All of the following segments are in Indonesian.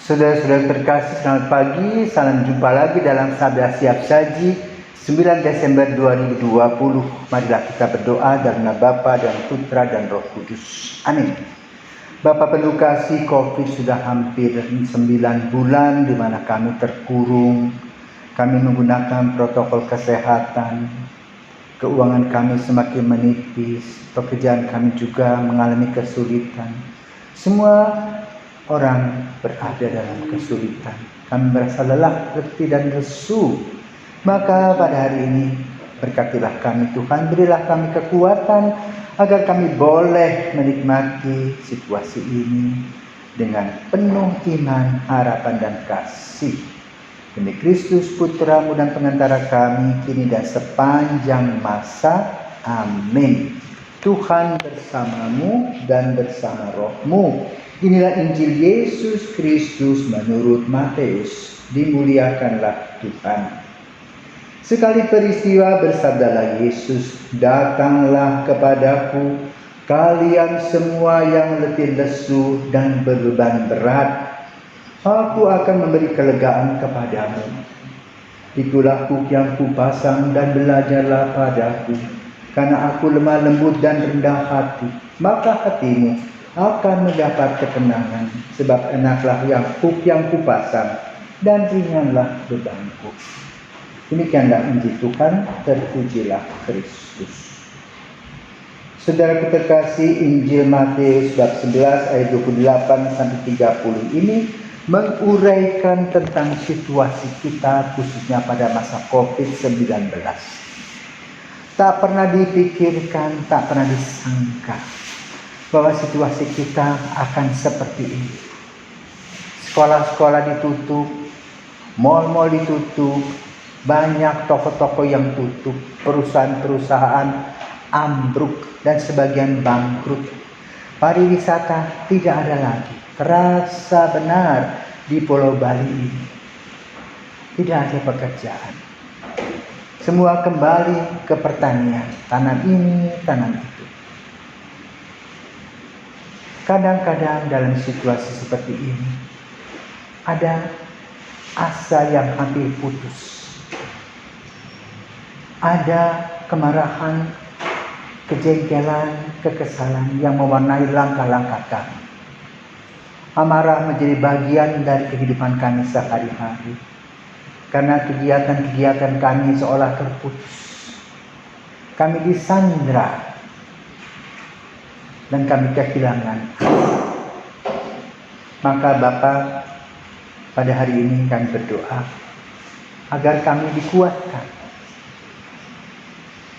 Saudara-saudara terkasih, selamat pagi. Salam jumpa lagi dalam Sabda Siap Saji 9 Desember 2020. Marilah kita berdoa dalam nama Bapa dan Putra dan Roh Kudus. Amin. Bapa penuh kasih, COVID sudah hampir 9 bulan di mana kami terkurung. Kami menggunakan protokol kesehatan. Keuangan kami semakin menipis. Pekerjaan kami juga mengalami kesulitan. Semua orang berada dalam kesulitan. Kami merasa lelah, letih dan lesu. Maka pada hari ini berkatilah kami Tuhan, berilah kami kekuatan agar kami boleh menikmati situasi ini dengan penuh iman, harapan dan kasih. Demi Kristus Putra-Mu dan pengantara kami kini dan sepanjang masa. Amin. Tuhan bersamamu dan bersama rohmu. Inilah Injil Yesus Kristus menurut Matius. Dimuliakanlah Tuhan. Sekali peristiwa bersabdalah Yesus, "Datanglah kepadaku, kalian semua yang letih lesu dan berbeban berat. Aku akan memberi kelegaan kepadamu. Pikulah kuk yang kupasang dan belajarlah padaku, karena aku lemah lembut dan rendah hati, maka hatimu akan mendapat ketenangan, sebab enaklah kuk yang kupasang dan ringanlah bebanku." Demikianlah Injil Tuhan, terpujilah Kristus. Saudara terkasih, Injil Matius bab 11 ayat 28 sampai 30 ini menguraikan tentang situasi kita khususnya pada masa COVID-19. Tak pernah dipikirkan, tak pernah disangka bahwa situasi kita akan seperti ini. Sekolah-sekolah ditutup, mal-mal ditutup, banyak toko-toko yang tutup, perusahaan-perusahaan ambruk dan sebagian bangkrut. Pariwisata tidak ada lagi. Terasa benar di Pulau Bali ini tidak ada pekerjaan. Semua kembali ke pertanian, tanam ini, tanam itu. Kadang-kadang dalam situasi seperti ini ada asa yang hampir putus. Ada kemarahan, kejengkelan, kekesalan yang mewarnai langkah-langkah kami. Amarah menjadi bagian dari kehidupan kami sehari-hari. Karena kegiatan-kegiatan kami seolah terputus. Kami disandra dan kami kehilangan. Maka Bapa, pada hari ini kami berdoa agar kami dikuatkan.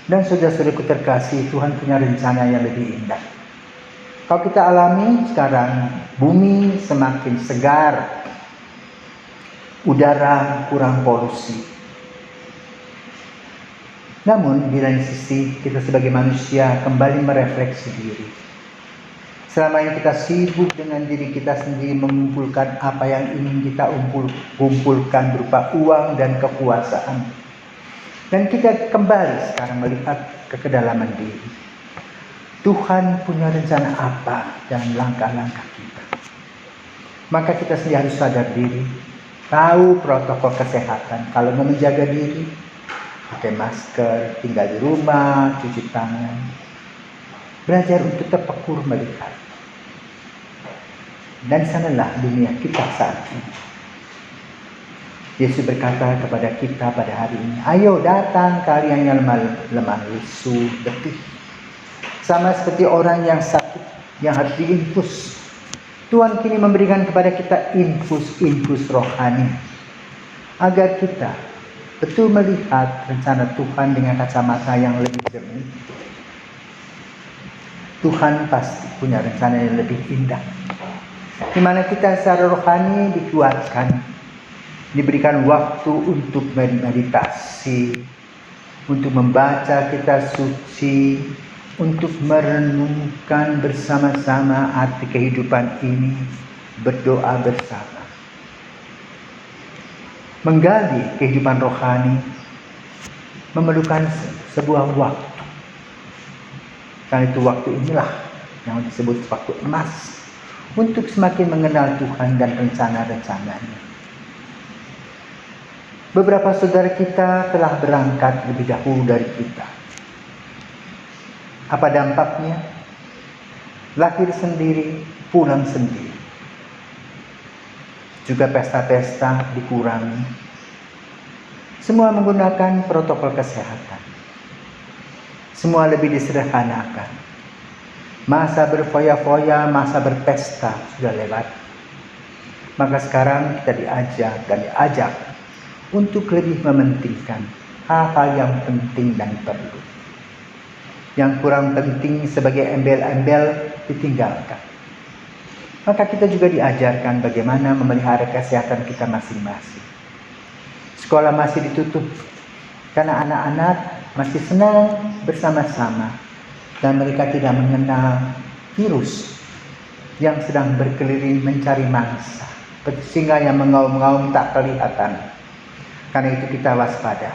Dan saudara-saudaraku terkasih, Tuhan punya rencana yang lebih indah. Kalau kita alami sekarang, bumi semakin segar, udara kurang polusi. Namun di lain sisi, kita sebagai manusia kembali merefleksi diri. Selama ini kita sibuk dengan diri kita sendiri mengumpulkan apa yang ingin kita kumpulkan berupa uang dan kekuasaan. Dan kita kembali sekarang melihat ke kedalaman diri. Tuhan punya rencana apa dalam langkah-langkah kita. Maka kita sendiri harus sadar diri. Tahu protokol kesehatan. Kalau mau menjaga diri, pakai masker, tinggal di rumah, cuci tangan. Belajar untuk tepekur melihat. Dan sanalah dunia kita saat ini. Yesus berkata kepada kita pada hari ini, "Ayo datang kalian yang lemah lesu, letih." Sama seperti orang yang sakit, yang harus diinfus. Tuhan kini memberikan kepada kita infus rohani. Agar kita betul melihat rencana Tuhan dengan kacamata yang lebih jernih. Tuhan pasti punya rencana yang lebih indah. Di mana kita secara rohani dikuatkan. Diberikan waktu untuk meditasi, untuk membaca kitab suci, untuk merenungkan bersama-sama arti kehidupan ini, berdoa bersama. Menggali kehidupan rohani memerlukan sebuah waktu. Karena itu waktu inilah yang disebut waktu emas. untuk semakin mengenal Tuhan dan rencana-rencananya. Beberapa saudara kita telah berangkat lebih dahulu dari kita. Apa dampaknya? Lahir sendiri, pulang sendiri. Juga pesta-pesta dikurangi. Semua menggunakan protokol kesehatan. Semua lebih disederhanakan. Masa berfoya-foya, masa berpesta sudah lewat. Maka sekarang kita diajak untuk lebih mementingkan hal-hal yang penting dan perlu. Yang kurang penting sebagai embel-embel ditinggalkan. Maka kita juga diajarkan bagaimana memelihara kesehatan kita masing-masing. Sekolah masih ditutup karena anak-anak masih senang bersama-sama dan mereka tidak mengenal virus yang sedang berkeliling mencari mangsa, seperti singa yang mengaum-ngaum tak kelihatan. Karena itu kita waspada.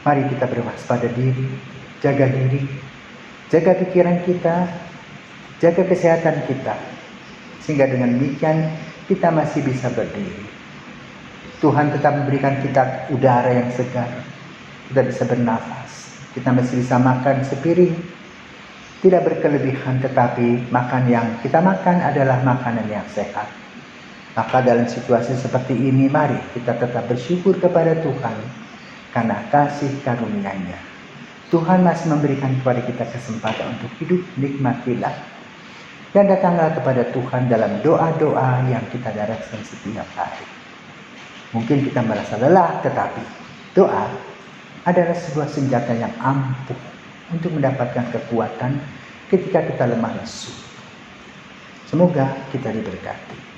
Mari kita berwaspada diri, jaga pikiran kita, jaga kesehatan kita. Sehingga dengan demikian kita masih bisa berdiri. Tuhan tetap memberikan kita udara yang segar. Kita bisa bernafas. Kita masih bisa makan sepiring. Tidak berkelebihan, tetapi makan yang kita makan adalah makanan yang sehat. Maka dalam situasi seperti ini, mari kita tetap bersyukur kepada Tuhan karena kasih karunia-Nya. Tuhan masih memberikan kepada kita kesempatan untuk hidup, nikmatilah. Dan datanglah kepada Tuhan dalam doa-doa yang kita darahkan setiap hari. Mungkin kita merasa lelah, tetapi doa adalah sebuah senjata yang ampuh untuk mendapatkan kekuatan ketika kita lemah lesu. Semoga kita diberkati.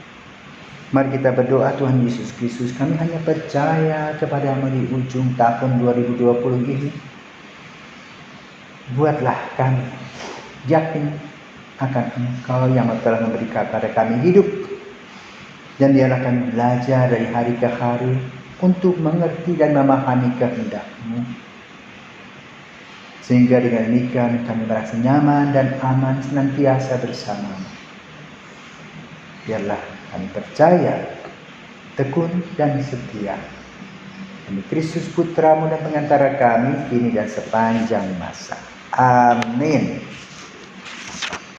Mari kita berdoa. Tuhan Yesus Kristus, kami hanya percaya kepada-Mu di ujung tahun 2020 ini. Buatlah kami yakin akan Engkau yang telah memberikan kepada kami hidup. Dan biarlah kami belajar dari hari ke hari untuk mengerti dan memahami kehendak-Mu. Sehingga dengan demikian kami merasa nyaman dan aman senantiasa bersama-Mu. Biarlah kami percaya, tekun dan setia. Demi Kristus Putra-Mu dan pengantara kami, kini dan sepanjang masa. Amin.